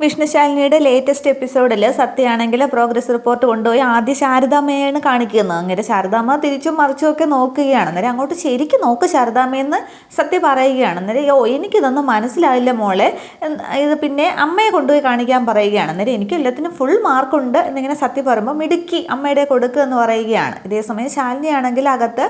വിഷ്ണുശാലിനിയുടെ latest എപ്പിസോഡിൽ സത്യയാണെങ്കിൽ progress report കൊണ്ടുപോയി ആദ്യം ശാരദാമ്മയാണ് കാണിക്കുന്നത്. അങ്ങനെ ശാരദാമ്മ തിരിച്ചും മറിച്ചും ഒക്കെ നോക്കുകയാണ്. അന്നേരം അങ്ങോട്ട് ശരിക്കും നോക്ക് ശാരദാമ്മയെന്ന് സത്യ പറയുകയാണ്. അന്നേരം എനിക്കിതൊന്നും മനസ്സിലായില്ല മോളെ, ഇത് പിന്നെ അമ്മയെ കൊണ്ടുപോയി കാണിക്കാൻ പറയുകയാണ്. അന്നേരം എനിക്ക് എല്ലാത്തിനും ഫുൾ മാർക്കുണ്ട് എന്നിങ്ങനെ സത്യ പറയുമ്പോൾ മിടുക്കി അമ്മയുടെ കൊടുക്കുക എന്ന് പറയുകയാണ്. ഇതേസമയം ശാലിനിയാണെങ്കിൽ അകത്ത്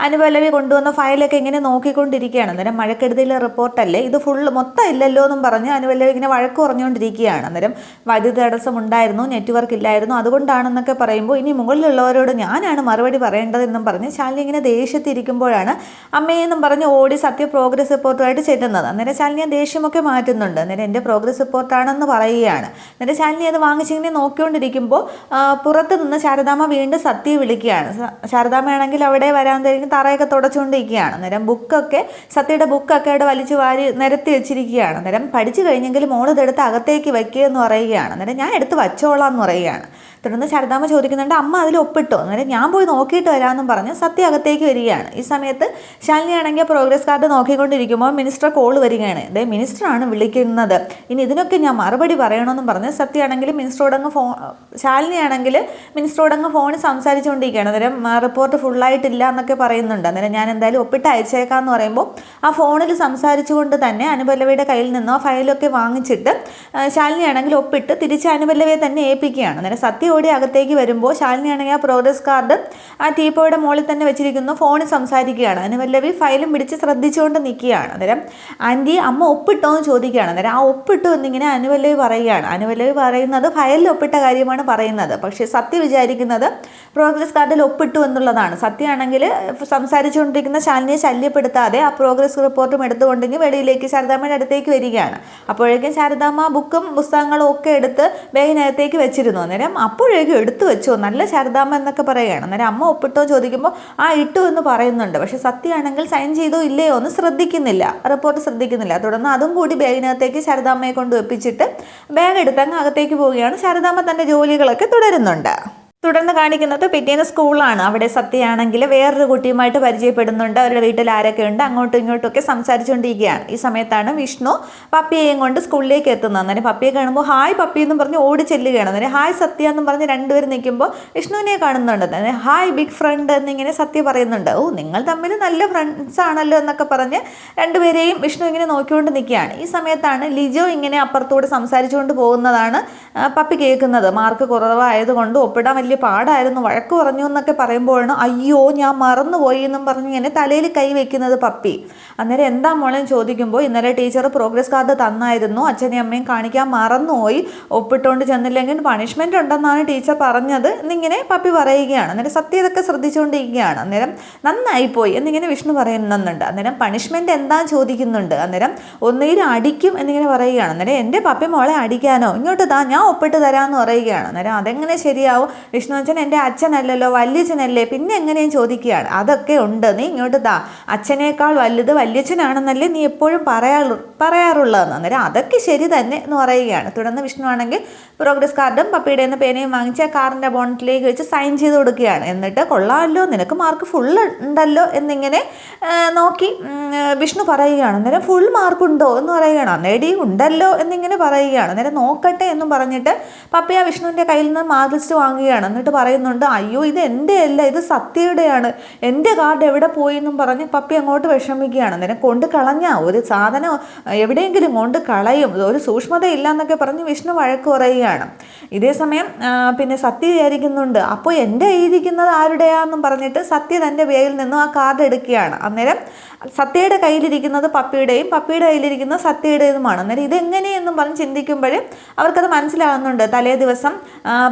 അനുപല്ലവി കൊണ്ടുവന്ന ഫയലൊക്കെ ഇങ്ങനെ നോക്കിക്കൊണ്ടിരിക്കുകയാണ്. അന്നേരം മഴക്കെടുതിയിലെ റിപ്പോർട്ടല്ലേ ഇത്, മൊത്തം ഇല്ലല്ലോ എന്നും പറഞ്ഞ് അനുപല്ലവി ഇങ്ങനെ വഴക്ക് പറഞ്ഞുകൊണ്ടിരിക്കുകയാണ്. അന്നേരം വൈദ്യുതി തടസ്സം ഉണ്ടായിരുന്നു, നെറ്റ്വർക്ക് ഇല്ലായിരുന്നു, അതുകൊണ്ടാണെന്നൊക്കെ പറയുമ്പോൾ ഇനി മുകളിലുള്ളവരോട് ഞാനാണ് മറുപടി പറയേണ്ടതെന്നും പറഞ്ഞ് ശാലിനി ഇങ്ങനെ ദേഷ്യത്തിരിക്കുമ്പോഴാണ് അമ്മയെന്നും പറഞ്ഞ് ഓടി സത്യ പ്രോഗ്രസ് റിപ്പോർട്ടുമായിട്ട് ചെല്ലുന്നത്. അന്നേരം ശാലിനി ദേഷ്യമൊക്കെ മാറ്റുന്നുണ്ട്. അന്നേരം എൻ്റെ പ്രോഗ്രസ് റിപ്പോർട്ടാണെന്ന് പറയുകയാണ്. അന്നേരം ശാലിനി അത് വാങ്ങിച്ചിങ്ങനെ നോക്കിക്കൊണ്ടിരിക്കുമ്പോൾ പുറത്ത് നിന്ന് ശാരദാമ്മ വീണ്ടും സത്യയെ വിളിക്കുകയാണ്. ശാരദാമ്മയാണെങ്കിൽ അവിടെ വരാൻ തറയൊക്കെ തുടച്ചുകൊണ്ടിരിക്കുകയാണ്. അന്നേരം സത്യയുടെ ബുക്കൊക്കെ അവിടെ വലിച്ചു വാരി നിരത്തി വെച്ചിരിക്കുകയാണ്. അന്നേരം പഠിച്ചു കഴിഞ്ഞെങ്കിൽ മോളിതെടുത്ത് അകത്തേക്ക് വയ്ക്കുക എന്ന് പറയുകയാണ്. അന്നേരം ഞാൻ എടുത്ത് വച്ചോളാം എന്ന് പറയുകയാണ്. തുടർന്ന് ശാരദാമ്മ ചോദിക്കുന്നുണ്ട് അമ്മ അതിൽ ഒപ്പിട്ടോ? അന്നേരം ഞാൻ പോയി നോക്കിയിട്ട് വരാമെന്നും പറഞ്ഞ് സത്യ അകത്തേക്ക് വരികയാണ്. ഈ സമയത്ത് ശാലിനിയാണെങ്കിൽ പ്രോഗ്രസ് കാർഡ് നോക്കിക്കൊണ്ടിരിക്കുമ്പോൾ മിനിസ്റ്റർ കോൾ വരികയാണ്. അതെ, മിനിസ്റ്ററാണ് വിളിക്കുന്നത്, ഇനി ഇതിനൊക്കെ ഞാൻ മറുപടി പറയണമെന്നും പറഞ്ഞ് സത്യയാണെങ്കിൽ ശാലിനിയാണെങ്കിൽ മിനിസ്റ്ററോടങ്ങ് ഫോണിൽ സംസാരിച്ചുകൊണ്ടിരിക്കുകയാണ്. അന്നേരം റിപ്പോർട്ട് ഫുള്ളായിട്ടില്ല എന്നൊക്കെ പറയുന്നുണ്ട്. അന്നേരം ഞാൻ എന്തായാലും ഒപ്പിട്ട് അയച്ചേക്കാമെന്ന് പറയുമ്പോൾ ആ ഫോണിൽ സംസാരിച്ചുകൊണ്ട് തന്നെ അനുപല്ലവിയുടെ കയ്യിൽ നിന്ന് ആ ഫയലൊക്കെ വാങ്ങിച്ചിട്ട് ശാലിനിയാണെങ്കിൽ ഒപ്പിട്ട് തിരിച്ച് അനുപല്ലവിയെ തന്നെ ഏൽപ്പിക്കുകയാണ്. അന്നേരം സത്യ ഓടി അകത്തേക്ക് വരുമ്പോൾ ശാലിനിയാണെങ്കിൽ ആ പ്രോഗ്രസ് കാർഡ് ആ ടീപ്പോയുടെ മുകളിൽ തന്നെ വെച്ചിരിക്കുന്നു, ഫോണിൽ സംസാരിക്കുകയാണ്. അനുപല്ലവി ഫയലും പിടിച്ച് ശ്രദ്ധിച്ചുകൊണ്ട് നിൽക്കുകയാണ്. അന്നേരം ആൻറ്റി അമ്മ ഒപ്പിട്ടോ എന്ന് ചോദിക്കുകയാണ്. അന്നേരം ആ ഒപ്പിട്ടു എന്നിങ്ങനെ അനുപല്ലവി പറയുകയാണ്. അനുപല്ലവി പറയുന്നത് ഫയലിൽ ഒപ്പിട്ട കാര്യമാണ് പറയുന്നത്, പക്ഷേ സത്യ വിചാരിക്കുന്നത് പ്രോഗ്രസ് കാർഡിൽ ഒപ്പിട്ടു എന്നുള്ളതാണ്. സത്യയാണെങ്കിൽ സംസാരിച്ചുകൊണ്ടിരിക്കുന്ന ശാലിനിയെ ശല്യപ്പെടുത്താതെ ആ പ്രോഗ്രസ് റിപ്പോർട്ടും എടുത്തുകൊണ്ടെങ്കിൽ വെളിയിലേക്ക് ശാരദാമ്മയുടെ അടുത്തേക്ക് വരികയാണ്. അപ്പോഴേക്കും ശാരദാമ്മ ബുക്കും പുസ്തകങ്ങളും ഒക്കെ എടുത്ത് ബാഗിനകത്തേക്ക് വെച്ചിരുന്നു. അന്നേരം അപ്പോഴേക്കും എടുത്തു വെച്ചോ നല്ല ശാരദാമ്മ എന്നൊക്കെ പറയുകയാണ്. അന്നേരം അമ്മ ഒപ്പിട്ടോ ചോദിക്കുമ്പോൾ ആ ഇട്ടു എന്ന് പറയുന്നുണ്ട്. പക്ഷേ സത്യമാണെങ്കിൽ സൈൻ ചെയ്തോ ഇല്ലയോ എന്ന് ശ്രദ്ധിക്കുന്നില്ല, റിപ്പോർട്ട് ശ്രദ്ധിക്കുന്നില്ല. തുടർന്ന് അതും കൂടി ബാഗിനകത്തേക്ക് ശാരദാമ്മയെ കൊണ്ട് വെപ്പിച്ചിട്ട് ബാഗ് എടുത്തങ്ങ് അകത്തേക്ക് പോവുകയാണ്. ശാരദാമ്മ തൻ്റെ ജോലികളൊക്കെ തുടരുന്നുണ്ട്. തുടർന്ന് കാണിക്കുന്നത് പിറ്റേന്ന് സ്കൂളാണ്. അവിടെ സത്യയാണെങ്കിൽ വേറൊരു കുട്ടിയുമായിട്ട് പരിചയപ്പെടുന്നുണ്ട്. അവരുടെ വീട്ടിൽ ആരൊക്കെ ഉണ്ട് അങ്ങോട്ടും ഇങ്ങോട്ടുമൊക്കെ സംസാരിച്ചുകൊണ്ടിരിക്കുകയാണ്. ഈ സമയത്താണ് വിഷ്ണു പപ്പിയെയും കൊണ്ട് സ്കൂളിലേക്ക് എത്തുന്നത്. അന്നേരം പപ്പിയെ കാണുമ്പോൾ ഹായ് പപ്പി എന്നും പറഞ്ഞ് ഓടി ചെല്ലുകയാണ്. അന്നേരം ഹായ് സത്യ എന്നും പറഞ്ഞ് രണ്ടുപേരും നിൽക്കുമ്പോൾ വിഷ്ണുവിനെ കാണുന്നുണ്ട്. അന്നേരം ഹായ് ബിഗ് ഫ്രണ്ട് എന്നിങ്ങനെ സത്യ പറയുന്നുണ്ട്. ഓ, നിങ്ങൾ തമ്മിൽ നല്ല ഫ്രണ്ട്സ് ആണല്ലോ എന്നൊക്കെ പറഞ്ഞ് രണ്ടുപേരെയും വിഷ്ണു ഇങ്ങനെ നോക്കിക്കൊണ്ട് നിൽക്കുകയാണ്. ഈ സമയത്താണ് ലിജോ ഇങ്ങനെ അപ്പുറത്തൂടെ സംസാരിച്ചുകൊണ്ട് പോകുന്നതാണ് പപ്പി കേൾക്കുന്നത്. മാർക്ക് കുറവായതുകൊണ്ട് ഒപ്പിടാൻ വലിയ പാടായിരുന്നു, വഴക്ക് പറഞ്ഞു എന്നൊക്കെ പറയുമ്പോഴാണ് അയ്യോ ഞാൻ മറന്നുപോയി എന്നും പറഞ്ഞ് ഇങ്ങനെ തലയിൽ കൈ വെക്കുന്നത് പപ്പി. അന്നേരം എന്താ മോളെ ചോദിക്കുമ്പോൾ ഇന്നലെ ടീച്ചർ പ്രോഗ്രസ് കാർഡ് തന്നായിരുന്നു, അച്ഛനെയും അമ്മയും കാണിക്കാൻ മറന്നുപോയി, ഒപ്പിട്ടുകൊണ്ട് ചെന്നില്ലെങ്കിൽ പണിഷ്മെൻ്റ് ഉണ്ടെന്നാണ് ടീച്ചർ പറഞ്ഞത് എന്നിങ്ങനെ പപ്പി പറയുകയാണ്. അന്നേരം സത്യം ഇതൊക്കെ ശ്രദ്ധിച്ചുകൊണ്ടിരിക്കുകയാണ്. അന്നേരം നന്നായിപ്പോയി എന്നിങ്ങനെ വിഷ്ണു പറയുന്നുണ്ട്. അന്നേരം പണിഷ്മെൻ്റ് എന്താന്ന് ചോദിക്കുന്നുണ്ട്. അന്നേരം ഒന്നുകിൽ അടിക്കും എന്നിങ്ങനെ പറയുകയാണ്. അന്നേരം എൻ്റെ പപ്പി മോളെ അടിക്കാനോ, ഇങ്ങോട്ട് താ ഞാൻ ഒപ്പിട്ട് തരാമെന്ന് പറയുകയാണ്. അന്നേരം അതെങ്ങനെ ശരിയാവും, വിഷ്ണുവച്ചൻ എൻ്റെ അച്ഛനല്ലല്ലോ വല്യച്ഛനല്ലേ, പിന്നെ എങ്ങനെയും ചോദിക്കുകയാണ്. അതൊക്കെ ഉണ്ട്, നീ ഇങ്ങോട്ട് താ, അച്ഛനേക്കാൾ വലുത് വല്യച്ഛനാണെന്നല്ലേ നീ എപ്പോഴും പറയാറുള്ളതെന്ന്. അന്നേരം അതൊക്കെ ശരി തന്നെ എന്ന് പറയുകയാണ്. തുടർന്ന് വിഷ്ണു ആണെങ്കിൽ പ്രോഗ്രസ് കാർഡും പപ്പിയുടെ നിന്ന് പേനയും വാങ്ങിച്ച് ആ കാറിൻ്റെ ബോണറ്റിലേക്ക് വെച്ച് സൈൻ ചെയ്ത് കൊടുക്കുകയാണ്. എന്നിട്ട് കൊള്ളാമല്ലോ, നിനക്ക് മാർക്ക് ഫുൾ ഉണ്ടല്ലോ എന്നിങ്ങനെ നോക്കി വിഷ്ണു പറയുകയാണ്. അന്നേരം ഫുൾ മാർക്കുണ്ടോ എന്ന് പറയുകയാണ്. അന്നേടി ഉണ്ടല്ലോ എന്നിങ്ങനെ പറയുകയാണ്. അന്നേരം നോക്കട്ടെ എന്നും പറഞ്ഞിട്ട് പപ്പി ആ വിഷ്ണുവിൻ്റെ കയ്യിൽ നിന്ന് മാർക്ക് ലിസ്റ്റ് വാങ്ങുകയാണ്. എന്നിട്ട് പറയുന്നുണ്ട് അയ്യോ ഇത് എൻ്റെ അല്ല, ഇത് സത്യയുടെയാണ്, എൻ്റെ കാർഡ് എവിടെ പോയി എന്നും പറഞ്ഞ് പപ്പി അങ്ങോട്ട് വിഷമിക്കുകയാണ്. അന്നേരം കൊണ്ട് കളഞ്ഞ ഒരു സാധനം എവിടെയെങ്കിലും കൊണ്ട് കളയും, ഒരു സൂക്ഷ്മതയില്ല എന്നൊക്കെ പറഞ്ഞ് വിഷ്ണു വഴക്ക് പറയുകയാണ്. ഇതേസമയം പിന്നെ സത്യ വിചാരിക്കുന്നുണ്ട് അപ്പോൾ എൻ്റെ കയ്യിരിക്കുന്നത് ആരുടെയാണെന്നും പറഞ്ഞിട്ട് സത്യ തൻ്റെ ബാഗിൽ നിന്നും ആ കാർഡ് എടുക്കുകയാണ്. അന്നേരം സത്യയുടെ കയ്യിലിരിക്കുന്നത് പപ്പിയുടെയും പപ്പിയുടെ കയ്യിലിരിക്കുന്നത് സത്യയുടേതുമാണ്. അന്നേരം ഇതെങ്ങനെയെന്നും പറഞ്ഞ് ചിന്തിക്കുമ്പോഴും അവർക്കത് മനസ്സിലാകുന്നുണ്ട്. തലേ ദിവസം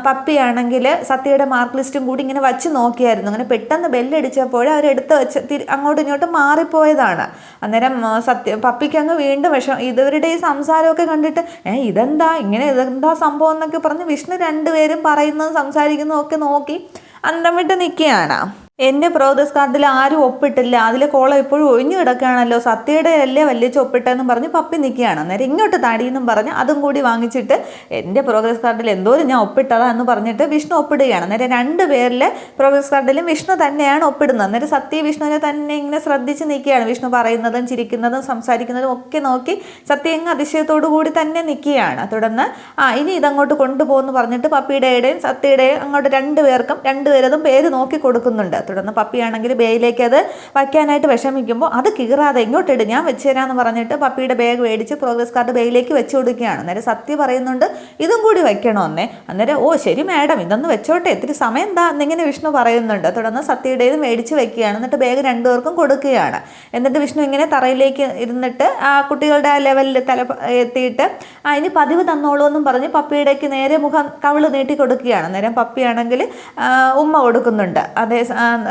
പപ്പിയാണെങ്കിൽ സത്യയുടെ മാർക്ക് ലിസ്റ്റും കൂടി ഇങ്ങനെ വച്ച് നോക്കിയായിരുന്നു. അങ്ങനെ പെട്ടെന്ന് ബെല്ലടിച്ചപ്പോൾ അവരെടുത്ത് വെച്ച് അങ്ങോട്ടും ഇങ്ങോട്ടും മാറിപ്പോയതാണ്. അന്നേരം പപ്പിക്ക് അങ്ങ് വീണ്ടും ഇവരുടെ ഈ സംസാരമൊക്കെ കണ്ടിട്ട് ഇതെന്താ സംഭവം എന്നൊക്കെ പറഞ്ഞ് വിഷ്ണു രണ്ടുപേരും പറയുന്നതും സംസാരിക്കുന്നതും ഒക്കെ നോക്കി അന്തം വിട്ട് നിൽക്കുകയാണ്. എൻ്റെ പ്രോഗ്രസ് കാർഡിൽ ആരും ഒപ്പിട്ടില്ല, അതിലെ കോളം എപ്പോഴും ഒഴിഞ്ഞു കിടക്കുകയാണല്ലോ, സത്യയുടെ അല്ലേ വലിയ ഒപ്പിട്ടെന്നും പറഞ്ഞ് പപ്പി നിൽക്കുകയാണ്. അന്നേരം ഇങ്ങോട്ട് താടിയെന്നും പറഞ്ഞ് അതും കൂടി വാങ്ങിച്ചിട്ട് എൻ്റെ പ്രോഗ്രസ് കാർഡിൽ എന്തോരം ഞാൻ ഒപ്പിട്ടതാ എന്ന് പറഞ്ഞിട്ട് വിഷ്ണു ഒപ്പിടുകയാണ്. അന്നേരം 2 പേരിലെ പ്രോഗ്രസ് കാർഡിലും വിഷ്ണു തന്നെയാണ് ഒപ്പിടുന്നത്. അന്നേരം സത്യ വിഷ്ണുവിനെ തന്നെ ഇങ്ങനെ ശ്രദ്ധിച്ച് നിൽക്കുകയാണ്. വിഷ്ണു പറയുന്നതും ചിരിക്കുന്നതും സംസാരിക്കുന്നതും ഒക്കെ നോക്കി സത്യ ഇങ്ങ് അതിശയത്തോടു കൂടി തന്നെ നിൽക്കുകയാണ്. തുടർന്ന് ഇനി ഇതങ്ങോട്ട് കൊണ്ടുപോകുമെന്ന് പറഞ്ഞിട്ട് പപ്പിയുടെയും സത്യയുടെയും അങ്ങോട്ട് 2 പേർക്കും 2 പേരതും പേര് നോക്കി കൊടുക്കുന്നുണ്ട്. തുടർന്ന് പപ്പിയാണെങ്കിൽ ബേയിലേക്ക് അത് വയ്ക്കാനായിട്ട് വിഷമിക്കുമ്പോൾ അത് കീറാതെ ഇങ്ങോട്ടിട്ട് ഞാൻ വെച്ച് തരാമെന്ന് പറഞ്ഞിട്ട് പപ്പിയുടെ ബാഗ് മേടിച്ച് പ്രോഗ്രസ് കാർഡ് ബേയിലേക്ക് വെച്ച് കൊടുക്കുകയാണ്. അന്നേരം സത്യ പറയുന്നുണ്ട് ഇതും കൂടി വെക്കണമെന്നേ. അന്നേരം ഓ ശരി മാഡം ഇതൊന്ന് വെച്ചോട്ടെ, ഇത്തിരി സമയം എന്താ എന്നിങ്ങനെ വിഷ്ണു പറയുന്നുണ്ട്. തുടർന്ന് സത്യയുടേത് മേടിച്ച് വെക്കുകയാണ്. എന്നിട്ട് ബാഗ് 2 പേർക്കും കൊടുക്കുകയാണ്. എന്നിട്ട് വിഷ്ണു ഇങ്ങനെ തറയിലേക്ക് ഇരുന്നിട്ട് കുട്ടികളുടെ ആ ലെവലിൽ തല എത്തിയിട്ട് ഇനി പതിവ് തന്നോളൂ എന്നും പറഞ്ഞ് പപ്പിയുടേക്ക് നേരെ മുഖം കവിള് നീട്ടി കൊടുക്കുകയാണ്. അന്നേരം പപ്പിയാണെങ്കിൽ ഉമ്മ കൊടുക്കുന്നുണ്ട്.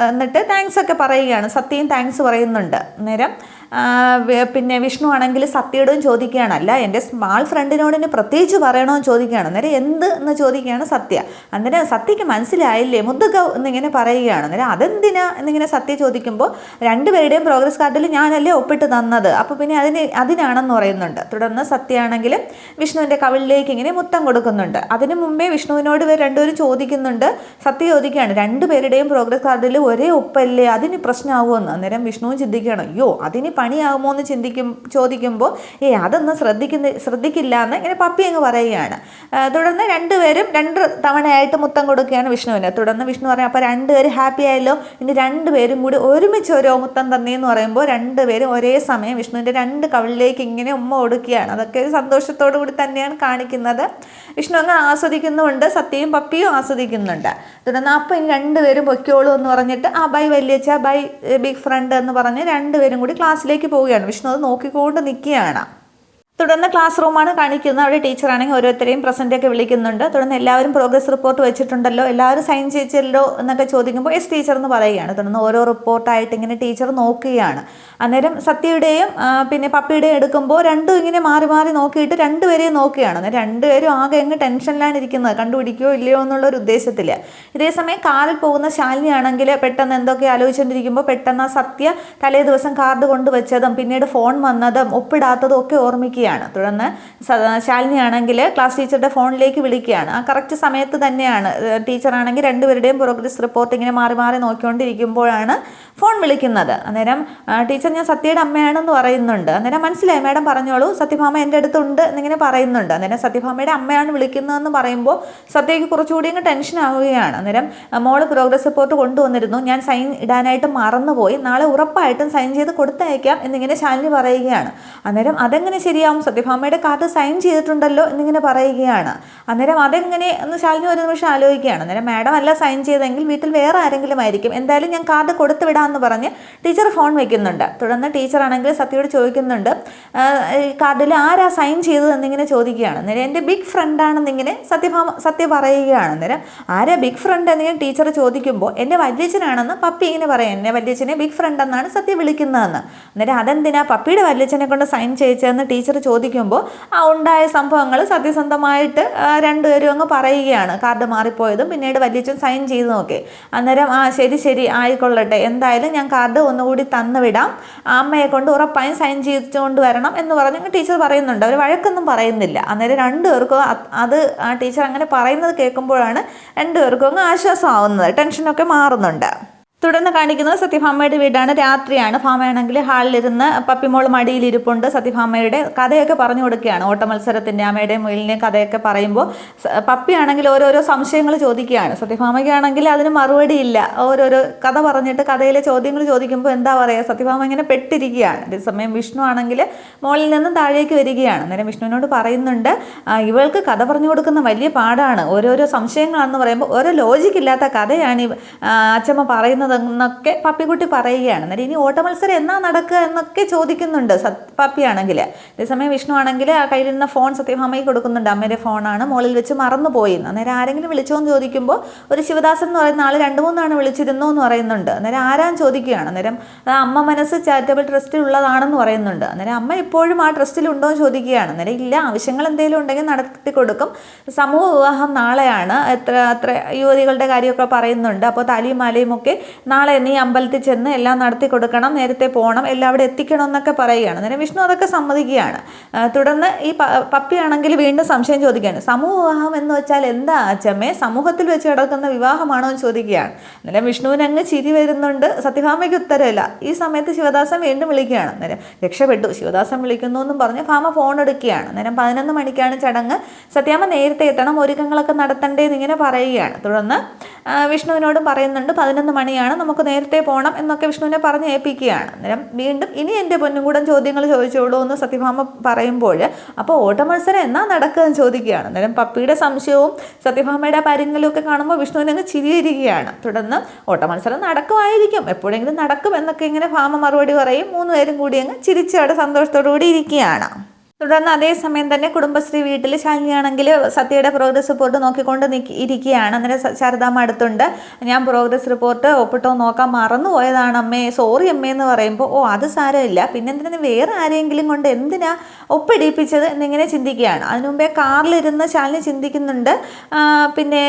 എന്നിട്ട് താങ്ക്സ് ഒക്കെ പറയുകയാണ്. സത്യയും താങ്ക്സ് പറയുന്നുണ്ട്. അന്നേരം പിന്നെ വിഷ്ണു ആണെങ്കിൽ സത്യയോടും ചോദിക്കുകയാണ്, അല്ല എൻ്റെ സ്മാൾ ഫ്രണ്ടിനോട് ഇനി പ്രത്യേകിച്ച് പറയണമെന്ന് ചോദിക്കുകയാണ്. അന്നേരം എന്ത് എന്ന് ചോദിക്കുകയാണ് സത്യ. അന്നേരം സത്യക്ക് മനസ്സിലായില്ലേ മുദ്ദുക എന്നിങ്ങനെ പറയുകയാണ്. അന്നേരം അതെന്തിനാ എന്നിങ്ങനെ സത്യ ചോദിക്കുമ്പോൾ 2 പേരുടെയും പ്രോഗ്രസ് കാർഡിൽ ഞാനല്ലേ ഒപ്പിട്ട് തന്നത്, അപ്പോൾ പിന്നെ അതിനാണെന്ന് പറയുന്നുണ്ട്. തുടർന്ന് സത്യയാണെങ്കിൽ വിഷ്ണുവിൻ്റെ കവിളിലേക്ക് ഇങ്ങനെ മുത്തം കൊടുക്കുന്നുണ്ട്. അതിനു മുമ്പേ വിഷ്ണുവിനോട് ഇവർ 2 പേരും ചോദിക്കുന്നുണ്ട്. സത്യ ചോദിക്കുകയാണ് 2 പേരുടെയും പ്രോഗ്രസ് കാർഡിൽ ഒരേ ഒപ്പല്ലേ, അതിന് പ്രശ്നമാകുമെന്ന്. അന്നേരം വിഷ്ണുവും ചിന്തിക്കുകയാണ്, അയ്യോ അതിന് പണിയാകുമോ എന്ന് ചോദിക്കുമ്പോൾ അതൊന്നും ശ്രദ്ധിക്കില്ല എന്ന് ഇങ്ങനെ പപ്പി അങ്ങ് പറയുകയാണ്. തുടർന്ന് 2 പേരും 2 തവണയായിട്ട് മുത്തം കൊടുക്കുകയാണ് വിഷ്ണുവിന്. തുടർന്ന് വിഷ്ണു പറയും അപ്പോൾ 2 പേര് ഹാപ്പി ആയല്ലോ, ഇനി 2 പേരും കൂടി ഒരുമിച്ച് ഓരോ മുത്തം തന്നേന്ന് പറയുമ്പോൾ 2 പേരും ഒരേ സമയം വിഷ്ണുവിൻ്റെ 2 കവിളിലേക്ക് ഇങ്ങനെ ഉമ്മ കൊടുക്കുകയാണ്. അതൊക്കെ ഒരു സന്തോഷത്തോടു കൂടി തന്നെയാണ് കാണിക്കുന്നത്. വിഷ്ണു അങ്ങ് ആസ്വദിക്കുന്നുമുണ്ട്, സത്യയും പപ്പിയും ആസ്വദിക്കുന്നുണ്ട്. തുടർന്ന് അപ്പോൾ ഇനി 2 പേരും പൊയ്ക്കോളൂ എന്ന് പറഞ്ഞിട്ട് ബൈ വല്യച്ഛ, ബൈ ബിഗ് ഫ്രണ്ട് എന്ന് പറഞ്ഞ് 2 പേരും കൂടി ക്ലാസ്സിലേക്ക് പോവുകയാണ്. വിഷ്ണു അത് നോക്കിക്കൊണ്ട് നിൽക്കുകയാണ്. തുടർന്ന് ക്ലാസ് റൂമാണ് കാണിക്കുന്നത്. അവിടെ ടീച്ചറാണെങ്കിൽ ഓരോരുത്തരെയും പ്രസൻ്റൊക്കെ വിളിക്കുന്നുണ്ട്. തുടർന്ന് എല്ലാവരും പ്രോഗ്രസ് റിപ്പോർട്ട് വെച്ചിട്ടുണ്ടല്ലോ, എല്ലാവരും സൈൻ ചെയ്യിച്ചല്ലോ എന്നൊക്കെ ചോദിക്കുമ്പോൾ എസ് ടീച്ചർ എന്ന് പറയുകയാണ്. തുടർന്ന് ഓരോ റിപ്പോർട്ടായിട്ട് ഇങ്ങനെ ടീച്ചർ നോക്കുകയാണ്. അന്നേരം സത്യയുടെയും പിന്നെ പപ്പിയുടെയും എടുക്കുമ്പോൾ 2 ഇങ്ങനെ മാറി മാറി നോക്കിയിട്ട് 2 പേരെയും നോക്കുകയാണ്. അന്നേരം 2 പേരും ആകെ അങ്ങ് ടെൻഷനിലാണ് ഇരിക്കുന്നത്, കണ്ടുപിടിക്കുകയോ ഇല്ലയോ എന്നുള്ളൊരു ഉദ്ദേശത്തിൽ. ഇതേസമയം കാറിൽ പോകുന്ന ശാലിനി ആണെങ്കിൽ പെട്ടെന്ന് എന്തൊക്കെ ആലോചിച്ചുകൊണ്ടിരിക്കുമ്പോൾ പെട്ടെന്ന് സത്യ തലേ ദിവസം കാർഡ് കൊണ്ടുവച്ചതും പിന്നീട് ഫോൺ വന്നതും ഒപ്പിടാത്തതും ഒക്കെ ഓർമ്മിക്കുകയാണ്. തുടർന്ന് ശാലിനി ആണെങ്കിൽ ക്ലാസ് ടീച്ചറുടെ ഫോണിലേക്ക് വിളിക്കുകയാണ്. ആ കറക്റ്റ് സമയത്ത് തന്നെയാണ് ടീച്ചറാണെങ്കിൽ 2 പേരുടെയും പ്രോഗ്രസ് റിപ്പോർട്ട് ഇങ്ങനെ മാറി മാറി നോക്കിക്കൊണ്ടിരിക്കുമ്പോഴാണ് ഫോൺ വിളിക്കുന്നത്. അന്നേരം ടീച്ചർ ഞാൻ സത്യയുടെ അമ്മയാണെന്ന് പറയുന്നുണ്ട്. അന്നേരം മനസ്സിലായി മാഡം പറഞ്ഞോളൂ, സത്യഭാമ എൻ്റെ അടുത്തുണ്ട് എന്നിങ്ങനെ പറയുന്നുണ്ട്. അന്നേരം സത്യഭാമയുടെ അമ്മയാണ് വിളിക്കുന്നതെന്ന് പറയുമ്പോൾ സത്യയ്ക്ക് കുറച്ചുകൂടി അങ്ങ് ടെൻഷൻ ആവുകയാണ്. അന്നേരം മോള് പ്രോഗ്രസ് റിപ്പോർട്ട് കൊണ്ടുവന്നിരുന്നു, ഞാൻ സൈൻ ഇടാനായിട്ട് മറന്നുപോയി, നാളെ ഉറപ്പായിട്ടും സൈൻ ചെയ്ത് കൊടുത്തയക്കാം എന്നിങ്ങനെ ശാലിനി പറയുകയാണ്. അന്നേരം അതെങ്ങനെ ശരിയാവും, സത്യഭാമയുടെ കാർഡ് സൈൻ ചെയ്തിട്ടുണ്ടല്ലോ എന്നിങ്ങനെ പറയുകയാണ്. അന്നേരം അതെങ്ങനെ എന്ന് ശാലിനി ഒരു നിമിഷം ആലോചിക്കുകയാണ്. അന്നേരം മാഡം അല്ല സൈൻ ചെയ്തെങ്കിൽ വീട്ടിൽ വേറെ ആരെങ്കിലും ആയിരിക്കും, എന്തായാലും ഞാൻ കാർഡ് കൊടുത്തു വിടാമെന്ന് പറഞ്ഞ് ടീച്ചർ ഫോൺ വയ്ക്കുന്നുണ്ട്. തുടർന്ന് ടീച്ചറാണെങ്കിൽ സത്യയോട് ചോദിക്കുന്നുണ്ട് കാർഡിൽ ആരാ സൈൻ ചെയ്തത് എന്നിങ്ങനെ ചോദിക്കുകയാണ്. അന്നേരം എൻ്റെ ബിഗ് ഫ്രണ്ടാണെന്നിങ്ങനെ സത്യ പറയുകയാണ്. അന്നേരം ആരാ ബിഗ് ഫ്രണ്ട് എന്നിങ്ങനെ ടീച്ചർ ചോദിക്കുമ്പോൾ എൻ്റെ വല്യച്ഛനാണെന്ന് പപ്പി ഇങ്ങനെ പറയാം. എൻ്റെ വല്യച്ഛനെ ബിഗ് ഫ്രണ്ട് എന്നാണ് സത്യ വിളിക്കുന്നതെന്ന്. അന്നേരം അതെന്തിനാ പപ്പിയുടെ വല്യച്ഛനെ കൊണ്ട് സൈൻ ചെയ്യിച്ചതെന്ന് ടീച്ചർ ചോദിക്കുമ്പോൾ ഉണ്ടായ സംഭവങ്ങൾ സത്യസന്ധമായിട്ട് 2 പേരും അങ്ങ് പറയുകയാണ്. കാർഡ് മാറിപ്പോയതും പിന്നീട് വല്യച്ഛൻ സൈൻ ചെയ്ത് നോക്കി. അന്നേരം ശരി ആയിക്കൊള്ളട്ടെ, എന്തായാലും ഞാൻ കാർഡ് ഒന്നുകൂടി തന്നുവിടാം, അമ്മയെ കൊണ്ട് ഉറപ്പായും സൈൻ ചെയ്തുകൊണ്ട് വരണം എന്ന് പറഞ്ഞ് ടീച്ചർ പറയുന്നുണ്ട്. അവർ വഴക്കൊന്നും പറയുന്നില്ല. അന്നേരം 2 പേർക്കും അത് ടീച്ചർ അങ്ങനെ പറയുന്നത് കേൾക്കുമ്പോഴാണ് 2 പേർക്കും അങ്ങ് ആശ്വാസമാവുന്നത്, ടെൻഷനൊക്കെ മാറുന്നുണ്ട്. തുടർന്ന് കാണിക്കുന്നത് സത്യഭാമയുടെ വീടാണ്. രാത്രിയാണ്. ഭാമയാണെങ്കിൽ ഹാളിലിരുന്ന് പപ്പിമോൾ മടിയിലിരിപ്പുണ്ട്. സത്യഭാമയുടെ കഥയൊക്കെ പറഞ്ഞു കൊടുക്കുകയാണ്. ഓട്ട മത്സരത്തിൻ്റെ അമ്മയുടെയും മുയലിൻ്റെയും കഥയൊക്കെ പറയുമ്പോൾ പപ്പിയാണെങ്കിൽ ഓരോരോ സംശയങ്ങൾ ചോദിക്കുകയാണ്. സത്യഭാമയ്ക്കാണെങ്കിൽ അതിന് മറുപടിയില്ല. ഓരോരോ കഥ പറഞ്ഞിട്ട് കഥയിലെ ചോദ്യങ്ങൾ ചോദിക്കുമ്പോൾ എന്താ പറയുക, സത്യഭാമ ഇങ്ങനെ പെട്ടിരിക്കുകയാണ്. അതേസമയം വിഷ്ണു ആണെങ്കിൽ മോളിൽ നിന്നും താഴേക്ക് വരികയാണ്. അന്നേരം വിഷ്ണുവിനോട് പറയുന്നുണ്ട് ഇവൾക്ക് കഥ പറഞ്ഞു കൊടുക്കുന്ന വലിയ പാടാണ്, ഓരോരോ സംശയങ്ങളാണെന്ന് പറയുമ്പോൾ ഓരോ ലോജിക്കില്ലാത്ത കഥയാണ് അച്ഛമ്മ പറയുന്നത് എന്നൊക്കെ പപ്പിക്കുട്ടി പറയുകയാണ്. അന്നേരം ഇനി ഓട്ട മത്സരം എന്നാ നടക്കുക എന്നൊക്കെ ചോദിക്കുന്നുണ്ട് പപ്പിയാണെങ്കിൽ. അതേസമയം വിഷ്ണു ആണെങ്കിൽ ആ കയ്യിലിരുന്ന ഫോൺ സത്യഭാമയ്ക്ക് കൊടുക്കുന്നുണ്ട്. അമ്മയുടെ ഫോണാണ്, മോളിൽ വെച്ച് മറന്നുപോയി. അന്നേരം ആരെങ്കിലും വിളിച്ചോ എന്ന് ചോദിക്കുമ്പോൾ ഒരു ശിവദാസൻ എന്ന് പറയുന്ന ആൾ 2-3 തവണ വിളിച്ചിരുന്നു എന്ന് പറയുന്നുണ്ട്. അന്നേരം ആരാൻ ചോദിക്കുകയാണ്. അന്നേരം അമ്മ മനസ്സ് ചാരിറ്റബിൾ ട്രസ്റ്റിൽ ഉള്ളതാണെന്ന് പറയുന്നുണ്ട്. അന്നേരം അമ്മ ഇപ്പോഴും ആ ട്രസ്റ്റിൽ ഉണ്ടോ എന്ന് ചോദിക്കുകയാണ്. അന്നേരം ഇല്ല, ആവശ്യങ്ങൾ എന്തെങ്കിലും ഉണ്ടെങ്കിൽ നടത്തി കൊടുക്കും, സമൂഹ വിവാഹം നാളെയാണ്, എത്ര യുവതികളുടെ കാര്യമൊക്കെ പറയുന്നുണ്ട്. അപ്പോൾ താലിയും മാലയും ഒക്കെ നാളെ നീ അമ്പലത്തിൽ ചെന്ന് എല്ലാം നടത്തി കൊടുക്കണം, നേരത്തെ പോകണം, എല്ലാം അവിടെ എത്തിക്കണം എന്നൊക്കെ പറയുകയാണ്. അന്നേരം വിഷ്ണു അതൊക്കെ സമ്മതിക്കുകയാണ്. തുടർന്ന് ഈ പപ്പിയാണെങ്കിൽ വീണ്ടും സംശയം ചോദിക്കുകയാണ്. സമൂഹ വിവാഹം എന്ന് വെച്ചാൽ എന്താ അച്ചമ്മേ, സമൂഹത്തിൽ വെച്ച് നടക്കുന്ന വിവാഹമാണോ എന്ന് ചോദിക്കുകയാണ്. അന്നേരം വിഷ്ണുവിന് അങ്ങ് ചിരി വരുന്നുണ്ട്. സത്യഭാമയ്ക്ക് ഉത്തരവില്ല. ഈ സമയത്ത് ശിവദാസൻ വീണ്ടും വിളിക്കുകയാണ്. അന്നേരം രക്ഷപ്പെട്ടു, ശിവദാസൻ വിളിക്കുന്നു എന്നും പറഞ്ഞ് ഭാമ ഫോൺ എടുക്കുകയാണ്. അന്നേരം 11 മണിക്കാണ് ചടങ്ങ്, സത്യാമ്മ നേരത്തെ എത്തണം, ഒരുക്കങ്ങളൊക്കെ നടത്തണ്ടേന്ന് ഇങ്ങനെ പറയുകയാണ്. തുടർന്ന് വിഷ്ണുവിനോടും പറയുന്നുണ്ട് 11 മണിയാണ്, നമുക്ക് നേരത്തെ പോകണം എന്നൊക്കെ വിഷ്ണുവിനെ പറഞ്ഞ് ഏൽപ്പിക്കുകയാണ്. അന്നേരം വീണ്ടും ഇനി എൻ്റെ പൊന്നും കൂടെ ചോദ്യങ്ങൾ ചോദിച്ചോളൂ എന്ന് സത്യഭാമ പറയുമ്പോൾ അപ്പോൾ ഓട്ടമത്സരം എന്നാ നടക്കുക എന്ന് ചോദിക്കുകയാണ്. അന്നേരം പപ്പിയുടെ സംശയവും സത്യഭാമയുടെ പരിങ്ങലും ഒക്കെ കാണുമ്പോൾ വിഷ്ണുവിനങ്ങ് ചിരിയിരിക്കുകയാണ്. തുടർന്ന് ഓട്ടമത്സരം നടക്കുമായിരിക്കും, എപ്പോഴെങ്കിലും നടക്കും എന്നൊക്കെ ഇങ്ങനെ ഭാമ മറുപടി പറയും. 3 പേരും കൂടി അങ്ങ് ചിരിച്ചവിടെ സന്തോഷത്തോടു കൂടി ഇരിക്കുകയാണ്. തുടർന്ന് അതേസമയം തന്നെ കുടുംബശ്രീ വീട്ടിൽ ശാലിനിയാണെങ്കിൽ സത്യയുടെ പ്രോഗ്രസ് റിപ്പോർട്ട് നോക്കിക്കൊണ്ട് ഇരിക്കുകയാണ്. അന്നേരം ശാരദാമ്മ അടുത്തുണ്ട്. ഞാൻ പ്രോഗ്രസ് റിപ്പോർട്ട് ഒപ്പിട്ടോ നോക്കാൻ മറന്നുപോയതാണ് അമ്മേ, സോറി അമ്മേ എന്ന് പറയുമ്പോൾ അത് സാരമില്ല, പിന്നെന്തിനാ വേറെ ആരെങ്കിലും കൊണ്ട് എന്തിനാ ഒപ്പിടിപ്പിച്ചത് എന്നിങ്ങനെ ചിന്തിക്കുകയാണ്. അതിനു മുമ്പേ കാറിലിരുന്ന് ശാലിനി ചിന്തിക്കുന്നുണ്ട്, പിന്നെ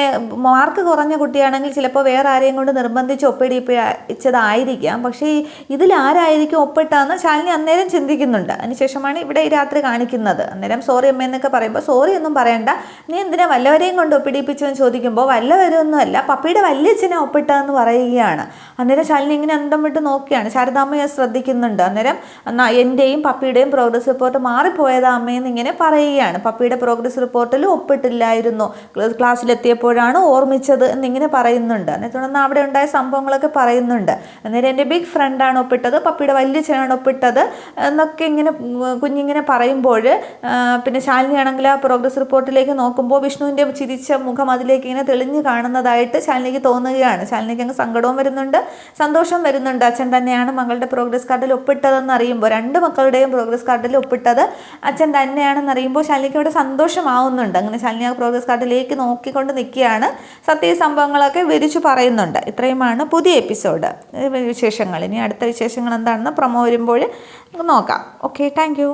മാർക്ക് കുറഞ്ഞ കുട്ടിയാണെങ്കിൽ ചിലപ്പോൾ വേറെ ആരെയും കൊണ്ട് നിർബന്ധിച്ച് ഒപ്പിടിപ്പിച്ചതായിരിക്കാം, പക്ഷേ ഇതിലാരായിരിക്കും ഒപ്പിട്ടാന്ന് ശാലിനി അന്നേരം ചിന്തിക്കുന്നുണ്ട്. അതിനുശേഷമാണ് ഇവിടെ ഈ രാത്രി കാണിക്കുന്നത്. അന്നേരം സോറി അമ്മ എന്നൊക്കെ പറയുമ്പോൾ സോറി ഒന്നും പറയണ്ട, നീ എന്തിനാ വല്ലവരെയും കൊണ്ട് ഒപ്പിടിപ്പിച്ചെന്ന് ചോദിക്കുമ്പോൾ വല്ലവരൊന്നുമല്ല, പപ്പിയുടെ വല്യച്ഛനെ ഒപ്പിട്ടതെന്ന് പറയുകയാണ്. അന്നേരം ശാലിനി ഇങ്ങനെ അന്തം വിട്ട് നോക്കിയാണ്. ശാരദാമ്മയെ ശ്രദ്ധിക്കുന്നുണ്ട്. അന്നേരം എൻ്റെയും പപ്പിയുടെയും പ്രോഗ്രസ് റിപ്പോർട്ട് മാറിപ്പോയതാ അമ്മയെന്ന് ഇങ്ങനെ പറയുകയാണ്. പപ്പിയുടെ പ്രോഗ്രസ് റിപ്പോർട്ടിൽ ഒപ്പിട്ടില്ലായിരുന്നു, ക്ലാസ്സിലെത്തിയപ്പോഴാണ് ഓർമ്മിച്ചത് എന്നിങ്ങനെ പറയുന്നുണ്ട്. അന്നേരം തുടർന്ന് അവിടെ ഉണ്ടായ സംഭവങ്ങളൊക്കെ പറയുന്നുണ്ട്. അന്നേരം എൻ്റെ ബിഗ് ഫ്രണ്ടാണ് ഒപ്പിട്ടത്, പപ്പിയുടെ വല്യച്ഛനാണ് ഒപ്പിട്ടത് എന്നൊക്കെ ഇങ്ങനെ കുഞ്ഞിങ്ങനെ പറയുമ്പോൾ പിന്നെ ശാലിനിയാണെങ്കിൽ ആ പ്രോഗ്രസ് റിപ്പോർട്ടിലേക്ക് നോക്കുമ്പോൾ വിഷ്ണുവിൻ്റെ ചിരിച്ച മുഖം അതിലേക്ക് ഇങ്ങനെ തെളിഞ്ഞു കാണുന്നതായിട്ട് ശാലിനിക്ക് തോന്നുകയാണ്. ശാലിനിക്ക് അങ്ങ് സങ്കടവും വരുന്നുണ്ട്, സന്തോഷം വരുന്നുണ്ട്. അച്ഛൻ തന്നെയാണ് മകളുടെ പ്രോഗ്രസ് കാർഡിൽ ഒപ്പിട്ടതെന്ന് അറിയുമ്പോൾ, 2 മക്കളുടെയും പ്രോഗ്രസ് കാർഡിൽ ഒപ്പിട്ടത് അച്ഛൻ തന്നെയാണെന്ന് അറിയുമ്പോൾ ശാലിനിക്ക് അവിടെ സന്തോഷമാവുന്നുണ്ട്. അങ്ങനെ ശാലിനി ആ പ്രോഗ്രസ് കാർഡിലേക്ക് നോക്കിക്കൊണ്ട് നിൽക്കുകയാണ്. സത്യസംഭവങ്ങളൊക്കെ വിരിച്ചു പറയുന്നുണ്ട്. ഇത്രയുമാണ് പുതിയ എപ്പിസോഡ് വിശേഷങ്ങൾ. ഇനി അടുത്ത വിശേഷങ്ങൾ എന്താണെന്ന് പ്രൊമോ വരുമ്പോൾ നോക്കാം. Okay, thank you.